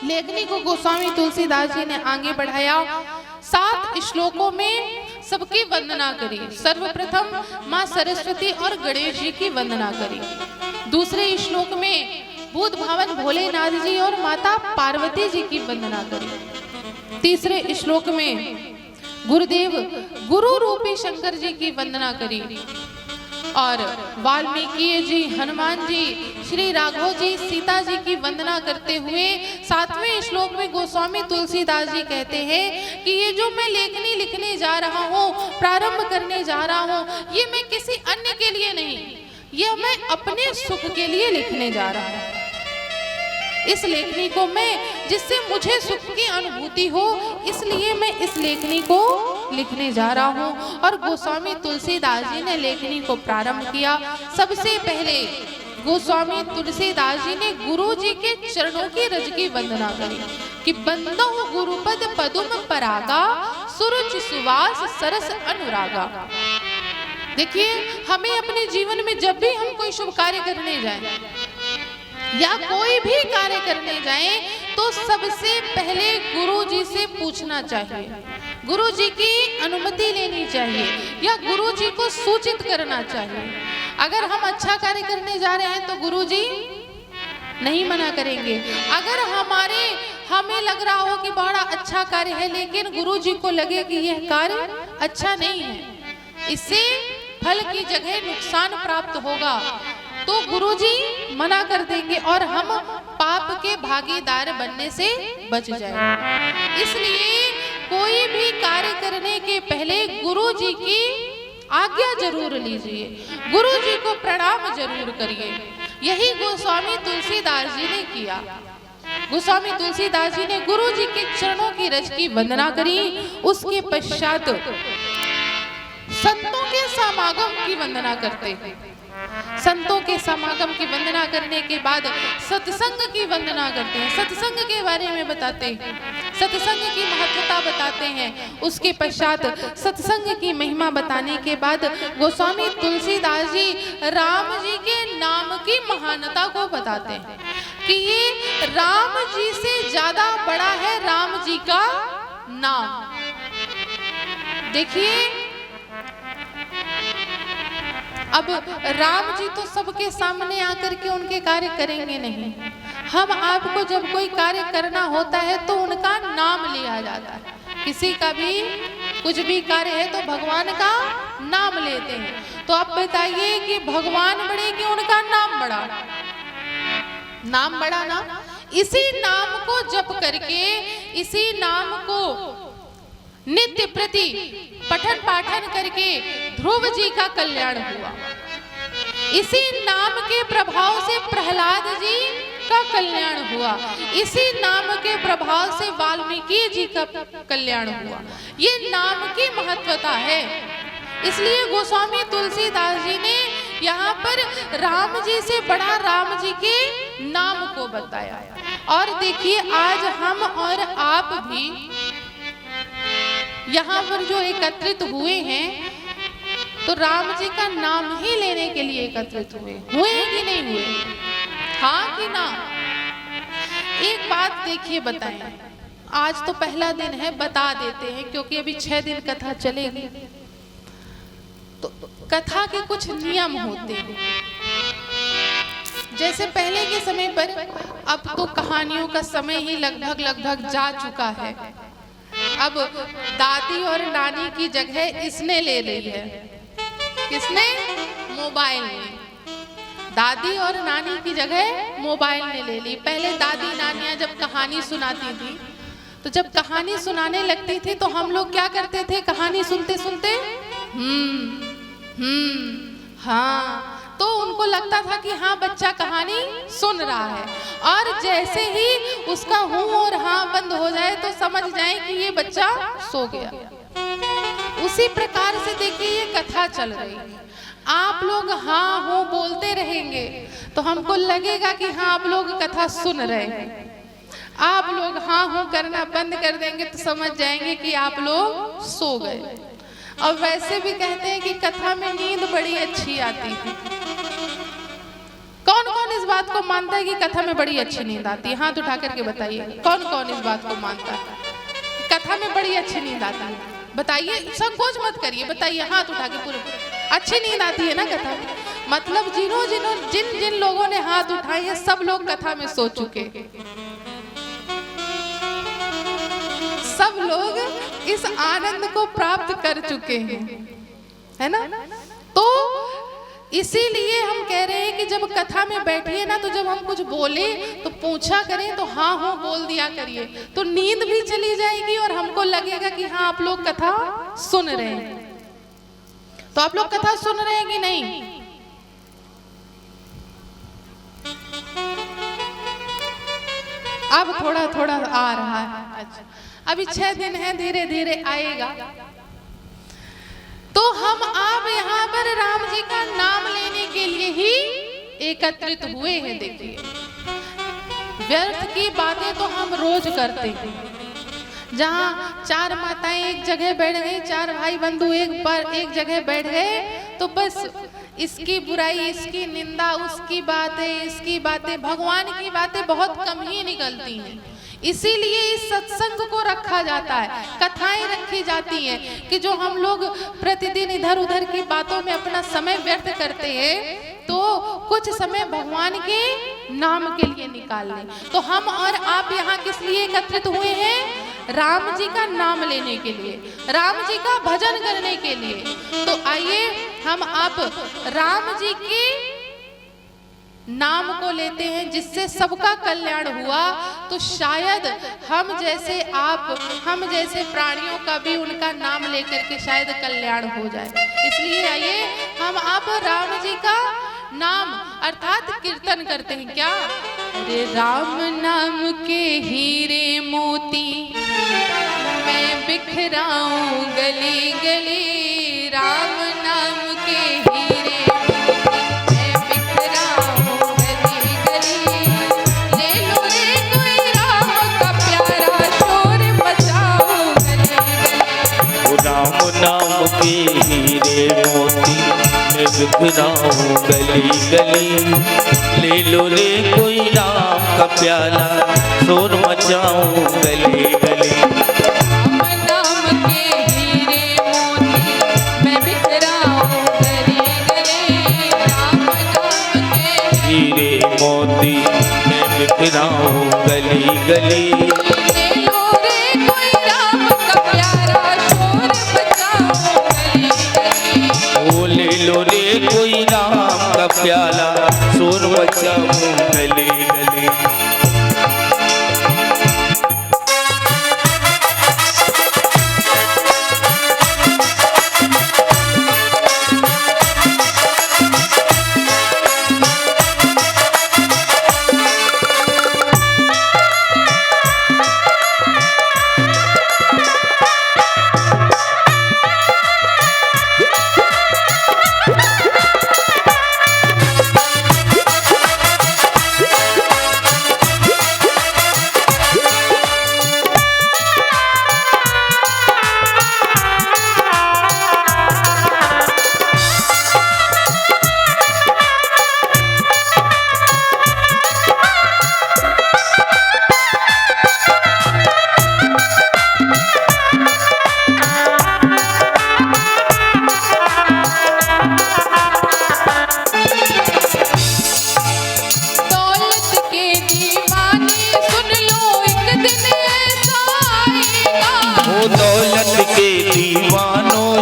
लेखनी को गोस्वामी तुलसीदास जी ने आगे बढ़ाया। 7 श्लोकों में सबकी वंदना करी। सर्वप्रथम माँ सरस्वती और गणेश जी की वंदना करी। दूसरे श्लोक में भूत भावन भोलेनाथ जी और माता पार्वती जी की वंदना करी। तीसरे श्लोक में गुरुदेव गुरु रूपी शंकर जी की वंदना करी और वाल्मीकि जी, हनुमान जी, श्री राघव जी, सीता जी की वंदना करते हुए 7वें श्लोक में गोस्वामी तुलसीदास जी कहते हैं कि ये जो मैं लेखनी लिखने जा रहा हूँ, प्रारंभ करने जा रहा हूँ, ये मैं किसी अन्य के लिए नहीं, ये मैं अपने सुख के लिए लिखने जा रहा हूँ। इस लेखनी को मैं, जिससे मुझे सुख की अनुभूति हो, इसलिए मैं इस लेखनी को लिखने जा रहा हूँ। और गोस्वामी तुलसीदास जी ने लेखनी को प्रारंभ किया। सबसे पहले गोस्वामी तुलसीदास जी ने गुरु जी के चरणों की रज की वंदना करी कि बंदो गुरुपद पदुम परागा, सुरुचि सुवास सरस अनुरागा। देखिए, हमें अपने जीवन में जब भी हम कोई शुभ कार्य करने जाएं या कोई भी कार्य करने जाएं तो सबसे पहले गुरु जी से पूछना चाहिए, गुरु जी की अनुमति लेनी चाहिए या गुरु जी को सूचित करना चाहिए। अगर हम अच्छा कार्य करने जा रहे हैं तो गुरु जी नहीं मना करेंगे। अगर हमें लग रहा हो कि बड़ा अच्छा कार्य है लेकिन गुरु जी को लगे कि यह कार्य अच्छा नहीं है, इससे फल की जगह नुकसान प्राप्त होगा, तो गुरुजी मना कर देंगे और हम पाप के भागीदार बनने से बच जाएंगे। इसलिए कोई भी कार्य करने के पहले गुरुजी की आज्ञा जरूर लीजिए, गुरुजी को प्रणाम जरूर करिए। यही गोस्वामी तुलसीदास जी ने किया। गोस्वामी तुलसीदास जी ने गुरुजी के चरणों की रज की वंदना करी। उसके पश्चात संतों के समागम की वंदना करते हैं। संतों के समागम की वंदना करने के बाद सत्संग की वंदना करते हैं, सत्संग के बारे में बताते हैं, सत्संग की महत्वता बताते हैं। उसके पश्चात सत्संग की महिमा बताने के बाद गोस्वामी तुलसीदास जी राम जी के नाम की महानता को बताते हैं कि ये राम जी से ज्यादा बड़ा है राम जी का नाम। देखिए, अब राम जी तो सबके सामने आकर के उनके कार्य करेंगे नहीं। हम आपको जब कोई कार्य करना होता है तो उनका नाम लिया जाता है। किसी का भी कुछ भी कार्य है तो भगवान का नाम लेते हैं। तो आप बताइए कि भगवान बड़े कि उनका नाम बड़ा? नाम बड़ा ना। इसी नाम को जप करके, इसी नाम को नित्य प्रति पठन पाठन करके ध्रुव जी का कल्याण हुआ। इसी नाम के प्रभाव से प्रहलाद जी का कल्याण हुआ। इसी नाम के प्रभाव से वाल्मीकि जी का कल्याण हुआ। ये नाम की महत्वता है। इसलिए गोस्वामी तुलसीदास जी ने यहाँ पर राम जी से बड़ा राम जी के नाम को बताया। और देखिए, आज हम और आप भी यहाँ पर जो एकत्रित हुए हैं तो राम जी का नाम ही लेने के लिए एकत्रित हुए कि नहीं हुए? हाँ कि ना? एक बात देखिए, बताएं। आज तो पहला दिन है, बता देते हैं क्योंकि अभी 6 दिन कथा चलेगी। तो कथा के कुछ नियम होते हैं। जैसे पहले के समय पर, अब तो कहानियों का समय ही लगभग जा चुका है। अब दादी और नानी की जगह इसने ले ली है। किसने? मोबाइल ने। दादी और नानी की जगह मोबाइल ने ले ली। पहले दादी नानियां जब कहानी सुनाती थी तो जब कहानी सुनाने लगती थी तो हम लोग क्या करते थे? कहानी सुनते सुनते हाँ, तो उनको लगता था कि हाँ, बच्चा कहानी सुन रहा है। और जैसे ही उसका हूँ और हाँ बंद हो जाए तो समझ जाए कि ये बच्चा सो गया। उसी प्रकार से देखिए, ये कथा चल रही है। आप लोग हाँ हूँ बोलते रहेंगे तो हमको लगेगा कि हाँ, आप लोग कथा सुन रहे हैं। आप लोग हाँ हूँ करना बंद कर देंगे तो समझ जाएंगे कि आप लोग सो गए। और वैसे भी कहते हैं कि कथा में नींद बड़ी अच्छी आती है। कौन कौन इस बात को मानता है कि कथा में बड़ी अच्छी नींद आती है? हाथ उठा करके बताइए, कौन कौन इस बात को मानता है? कथा में बड़ी अच्छी नींद आती है, बताइए, संकोच मत करिए, बताइए हाथ उठा के। पूरे अच्छी नींद आती है ना कथा में? मतलब जिन जिन लोगों ने हाथ उठाए हैं सब लोग कथा में सो चुके हैं, सब लोग इस आनंद को प्राप्त कर चुके हैं, है ना? तो इसीलिए हम कह रहे हैं कि जब कथा में बैठिए ना, तो जब हम कुछ बोले तो पूछा करें, तो हाँ हो बोल दिया करिए, तो नींद भी चली जाएगी और हमको लगेगा कि हाँ आप लोग कथा सुन रहे हैं। तो आप लोग कथा सुन रहे हैं कि नहीं? अब थोड़ा थोड़ा आ रहा है। अच्छा, अभी 6 दिन है, धीरे धीरे आएगा। तो हम आप यहाँ पर राम जी का नाम लेने के लिए ही एकत्रित हुए हैं। देखिए, व्यर्थ की बातें तो हम रोज करते हैं। जहाँ 4 माताएं एक जगह बैठ गई, 4 भाई बंधु एक जगह बैठ गए, तो बस इसकी बुराई, इसकी निंदा, उसकी बातें, इसकी बातें, भगवान की बातें बहुत कम ही निकलती हैं। इसीलिए इस सत्संग को रखा जाता है, कथाएं रखी जाती हैं कि जो हम लोग प्रतिदिन इधर उधर की बातों में अपना समय व्यर्थ करते हैं, तो कुछ समय भगवान के नाम के लिए निकाल लें। तो हम और आप यहाँ किस लिए एकत्रित हुए हैं? राम जी का नाम लेने के लिए, राम जी का भजन करने के लिए। तो आइए हम आप राम जी के नाम को लेते हैं, जिससे सबका कल्याण हुआ। तो शायद हम जैसे प्राणियों का भी उनका नाम लेकर के शायद कल्याण हो जाए। इसलिए आइए हम आप राम जी का नाम अर्थात कीर्तन करते हैं। क्या? अरे राम नाम के हीरे मोती मैं बिखराऊं गली गली, राम नाम के हीरे नाम के हीरे मोती मैं बिखराऊं गली गली, ले लो रे कोई राम का प्याला शोर मचाऊं गली गली। नाम के हीरे मोती मैं बिखराऊं गली गली, राम नाम के हीरे मोती मैं बिखराऊं गली गली। ले लो रे कोई राम का प्याला शोर मचाऊं गली गली।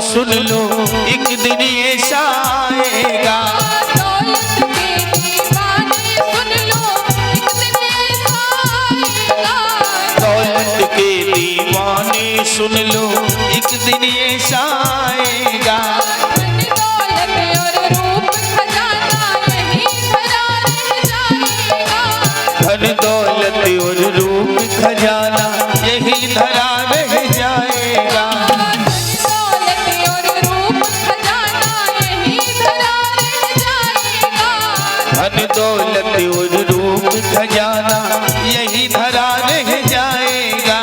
सुन लो एक दिन ऐसा आएगा, दौलत के दीवाने सुन लो एक दिन ऐसा आएगा, दौलत के दीवाने सुन लो एक दिन ऐसा आएगा। धन दौलत और रूप खजाना यही धरा रह जाएगा, धन दौलत और रूप खजाना यही धरा रह जाएगा। धन दौलत और रूप खजाना यही धरा रह जाएगा।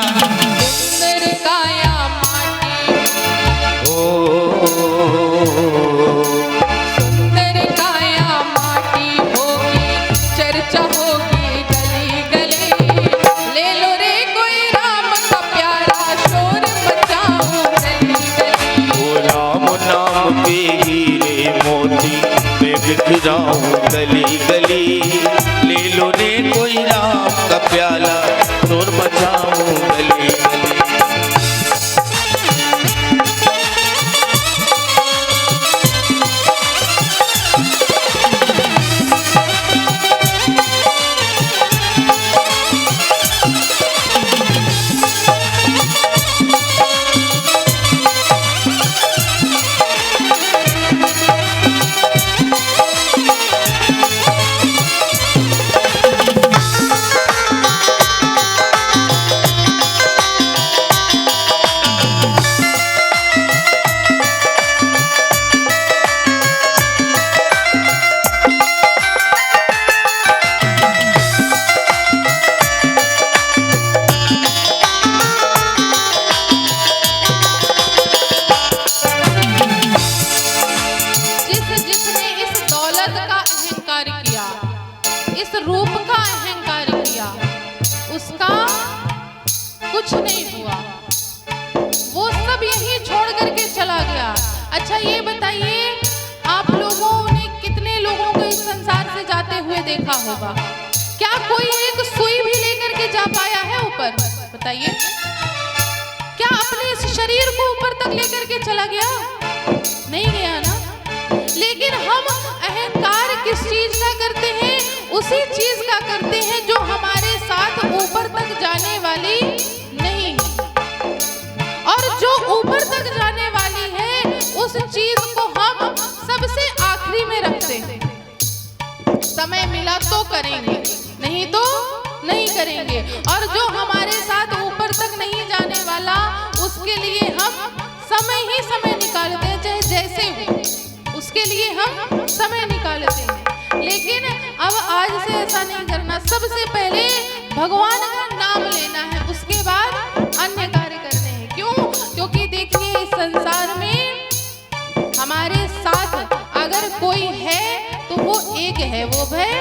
सुंदर काया माटी, सुंदर काया माटी होगी, उसका कुछ नहीं हुआ, वो सब यहीं छोड़ करके चला गया। अच्छा ये बताइए, आप लोगों ने कितने लोगों को इस संसार से जाते हुए देखा होगा? क्या कोई एक सुई भी लेकर के जा पाया है ऊपर? बताइए, क्या अपने इस शरीर को ऊपर तक लेकर के चला गया? नहीं गया ना। लेकिन हम अहंकार किस चीज का करते हैं? उसी चीज का करते हैं जो हमारे साथ ऊपर तक जाने वाली नहीं है। और जो ऊपर तक जाने वाली है उस चीज को हम सबसे आखिरी में रखते हैं। समय मिला तो करेंगे, नहीं तो नहीं करेंगे। और जो हमारे साथ ऊपर तक नहीं जाने वाला, उसके लिए हम समय ही समय निकालते हैं, चाहे जैसे हो उसके लिए हम समय निकालते हैं। लेकिन अब आज से ऐसा नहीं करना। सबसे पहले भगवान का नाम लेना है, उसके बाद अन्य कार्य करने हैं। क्यों? क्योंकि देखिए, इस संसार में हमारे साथ अगर कोई है तो वो एक है, वो है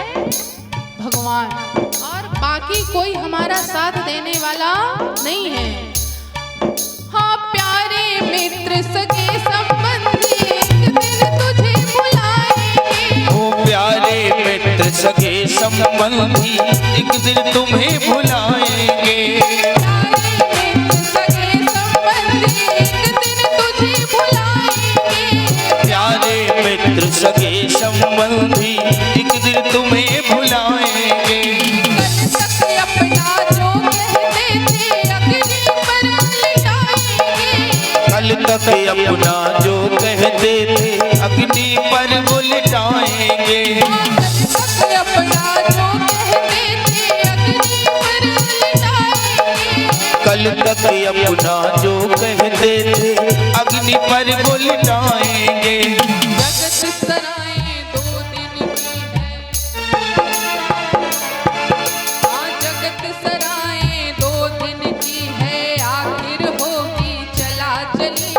भगवान, और बाकी कोई हमारा साथ देने वाला नहीं है। हाँ प्यारे मित्र सगे संबंधी, एक दिन तुझे बुलाएंगे। ओ प्यारे मित्र सगे संबंधी, एक दिन तुम्हें बुलाएंगे। प्यारे मित्र सगे संबंधी, एक दिन तुझे बुलाएंगे। प्यारे मित्र सगे संबंधी, एक दिन तुम्हें बुलाएंगे। कल तक अपना जो कहते थे अग्नि पर वो लिटाएंगे। कल तक अपना जो कहते थे अग्नि पर लिटाएंगे। कल तक अपना जो कहते थे अग्नि पर वो लिटाएंगे। जगत सराय 2 दिन की है, हाँ जगत सराय 2 दिन की है, आखिर होगी चला चली।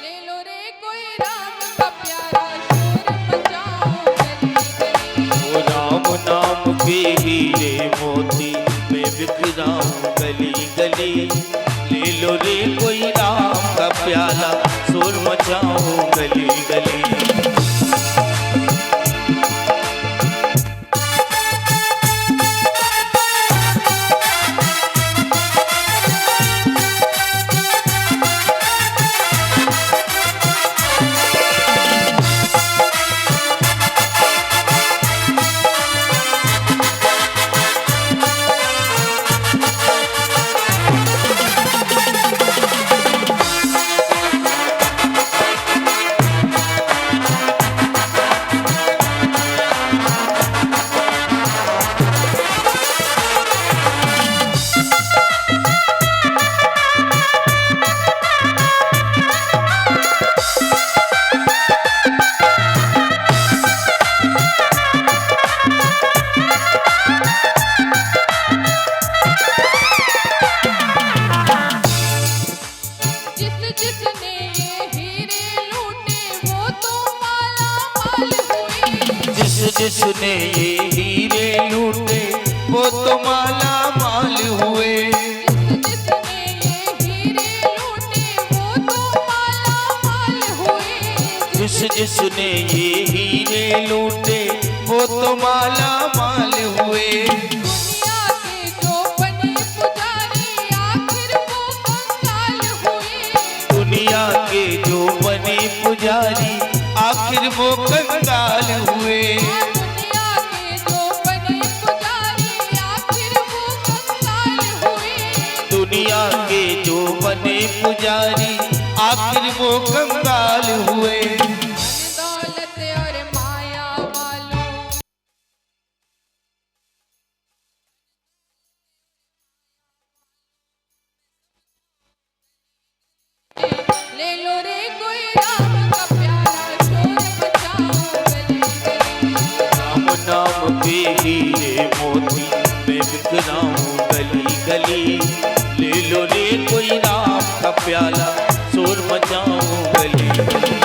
ले लो रे कोई राम का प्यारा, शोर मचाओ गली गली। ओ राम नाम के हीरे मोती मैं बिखराऊं गली गली। ले लो रे कोई राम का प्याला, शोर मचाऊं गली गली। जिसने ये हीरे लूटे वो तो माला माल हुए। जिसने ये हीरे लूटे वो तो माला माल हुए। जिसने ये हीरे लूटे वो तो माला माल हुए। दुनिया के जो बने पुजारी आखिर वो कंगाल हुए। दुनिया के जो बने पुजारी आखिर वो कंगाल हुए। दुनिया के जो बने पुजारी आखिर वो कंगाल हुए। दौलत और माया वालों ले लो रे कोई राम का प्यारा, शोर मचाओ गली गली। राम नाम के हीरे मोती मैं बिखराऊं गली गली। ले लो रे कोई राम का प्याला, शोर मचाऊं गली गली।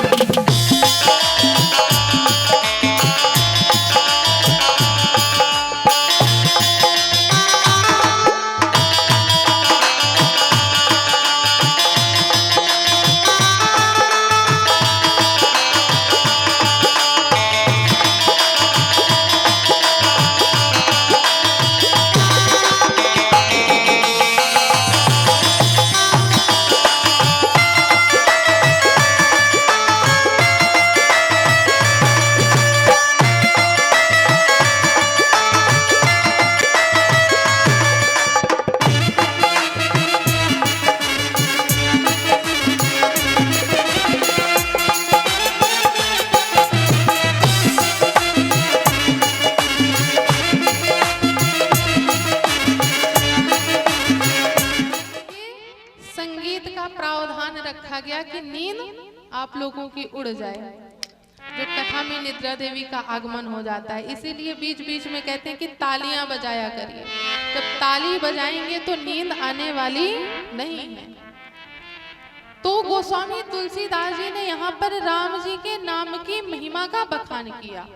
प्रावधान रखा गया कि नींद आप लोगों की उड़ जाए। जो कथा में निद्रा देवी का आगमन हो जाता है, इसीलिए बीच बीच में कहते हैं कि तालियां बजाया करिए। जब ताली बजाएंगे तो नींद आने वाली नहीं है। तो गोस्वामी तुलसीदास जी ने यहाँ पर राम जी के नाम की महिमा का बखान किया।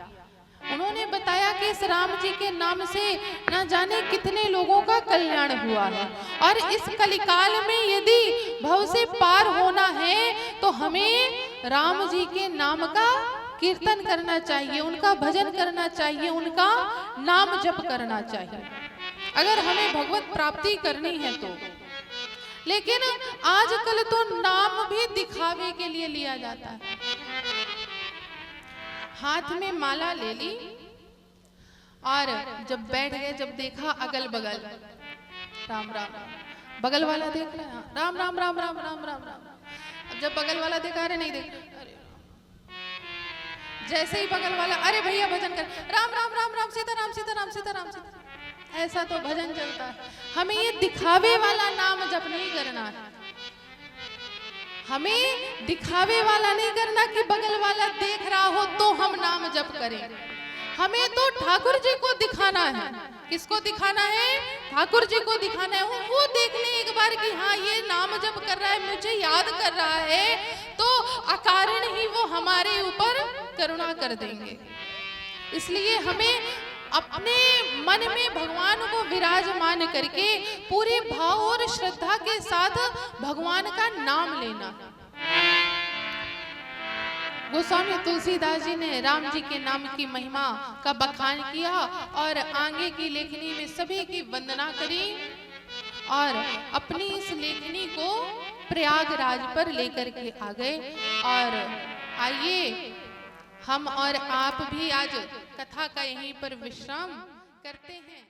उन्होंने बताया कि इस राम जी के नाम से न जाने कितने लोगों का कल्याण हुआ है, और इस कलिकाल में यदि भव से पार होना है तो हमें राम जी के नाम का कीर्तन करना चाहिए, उनका भजन करना चाहिए, उनका नाम जप करना चाहिए, अगर हमें भगवत प्राप्ति करनी है तो। लेकिन आजकल तो नाम भी दिखावे के लिए लिया जाता है। हाथ में माला ले ली और जब बैठ गए, जब देखा अगल बगल राम राम, बगल वाला देख रहा है राम राम राम राम राम राम राम। अब जब बगल वाला देखा, अरे नहीं देख, अरे जैसे ही बगल वाला, अरे भैया भजन कर, राम राम राम राम सीताराम सीताराम सीताराम सीताराम, ऐसा तो भजन चलता है। हमें ये दिखावे वाला नाम जप नहीं करना है, हमें दिखावे वाला नहीं करना कि बगल वाला देख रहा हो तो हम नाम जप करें। हमें तो ठाकुर जी को दिखाना है। किसको दिखाना है? ठाकुर जी को दिखाना है। वो देख ले एक बार कि हाँ ये नाम जप कर रहा है, मुझे याद कर रहा है, तो अकारण ही वो हमारे ऊपर करुणा कर देंगे। इसलिए हमें अपने मन में भगवान को विराजमान करके पूरे भाव और श्रद्धा के साथ भगवान का नाम लेना। गोस्वामी तुलसीदास जी ने राम जी के नाम की महिमा का बखान किया और आगे की लेखनी में सभी की वंदना करी और अपनी इस लेखनी को प्रयागराज पर लेकर के आ गए। और आइए हम और आप भी आज कथा का यहीं पर विश्राम करते हैं।